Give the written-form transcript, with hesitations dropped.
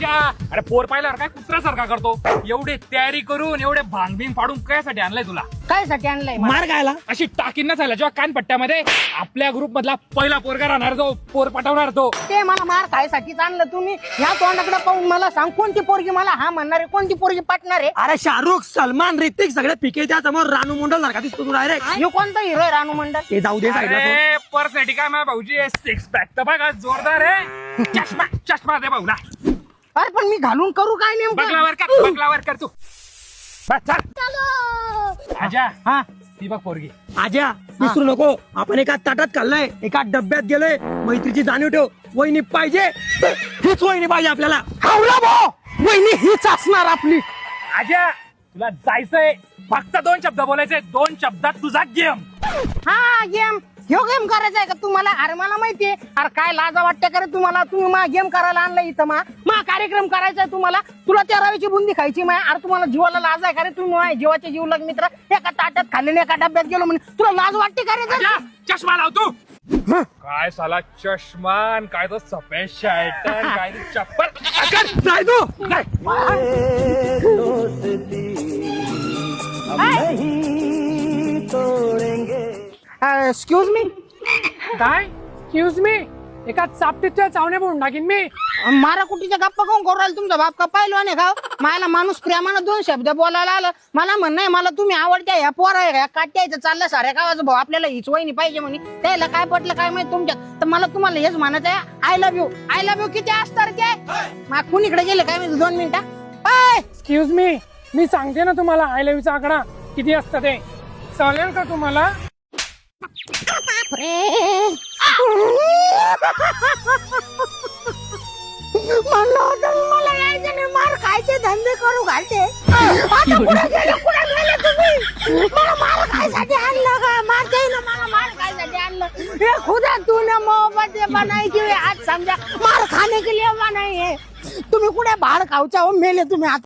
आजा अरे पोर पाहिल्यावर काय कुत्र्यासारखा करतो. एवढे तयारी करून एवढे भांगबिंग पाडून कायसाठी आणलंय तुला? कायसाठी आणलंय? मार खायला. अशी टाकीन ना झाला जेव्हा कानपट्ट्यामध्ये आपल्या ग्रुप मधला पहिला पोरगा राहणार तो, पोर पटवणार तो. ते मला मार खायसाठीच आणलं तुम्ही. ह्या तोंडाकडे पाहून मला सांग कोणती पोरगी मला हा म्हणणार आहे, कोणती पोरगी पाठणार आहे? अरे शाहरुख, सलमान, ऋतिक सगळे पिके त्या समोर रानू मंडल सारखा दिसतो तू डायरेक्ट. हे कोणता हिरो आहे रानू मंडल? ते जाऊ दे साईडला. अरे पर्सनॅलिटी काय माझ्या भाऊजी सिक्स पॅक तर बघा जोरदार आहे. चष्मा चष्मा दे भाऊला. अरे पण मी घालून करू काय नेमकं? बगलावर कर तू. बस चल. आजा हा ती बघ पोरगी. आज्या विसरू नको, आपण एका ताटात खाल्लंय, एका डब्यात गेलोय. मैत्रीची जाणीव ठेव. वहिनी पाहिजे, हीच वहिनी पाहिजे आपल्याला. हावला भाऊ, वहिनी हीच असणार आपली. आजा तुला जायचंय फक्त 2 शब्द बोलायचे. 2 शब्दात तुझा गेम. हा गेम, ह्यो गेम करायचा आहे का तुम्हाला? अरे मला माहितीये. अरे काय लाजा वाटते का रे तुम्हाला? तुम्ही मा गेम करायला आणलं इथं मा कार्यक्रम करायचा आहे तुम्हाला. तुला त्या रवीची बुंदी खायची माय. अरे तुम्हाला जीवाला लाज आहे का रे? तुम्ही माझ्या जीवाचे जीवलग मित्र एका ताटात खाल्ले एका डब्यात गेलो म्हणे तुला लाज वाटते का रे? आजा, चष्मा लाव तू. काय साला चष्मान, काय तो सफेद शर्ट, काय ते चप्पल. जाय तू. Excuse me. काय एक्सक्यूज मी? एका चापटीच्या चावण्या पडून टाकीन मी. मारा कुटीच्या गप्पा कोण करू राहिला? तुमचा बाप का पाहिलो नाही का? मला माणूस प्रेमानं 2 शब्द बोलायला आलं. मला म्हणणं आहे मला तुम्ही आवडत्या ह्या पोर आहे काट्याचं चाललं साऱ्या गावाचं भाऊ आपल्याला हीच वहिनी पाहिजे म्हणे. त्याला काय पटलं काय माहिती तुमच्यात. तर मला तुम्हाला हेच म्हणायचं आहे I love you. I love you किती असतात ते? मग कुणीकडे गेले काय माहिती 2 मिनिटं. एक्सक्यूज मी सांगते ना तुम्हाला आय लव्ह यूचा आकडा किती असतं ते. चालेल का तुम्हाला? म्हणलं होतं मला यायचं नाही, मार खायचे धंदे करू घालते. आता कुठे गेले तुम्ही? मला मार खायसाठी आणलं का? मारते ना मला मार खायसाठी आणलं. हे खुदा तूने मोहब्बत बनाई की आज समझा मार खाने के लिए बनाई है. तुम्ही कुठे भाड खाऊचा हो मेले तुम्ही आता.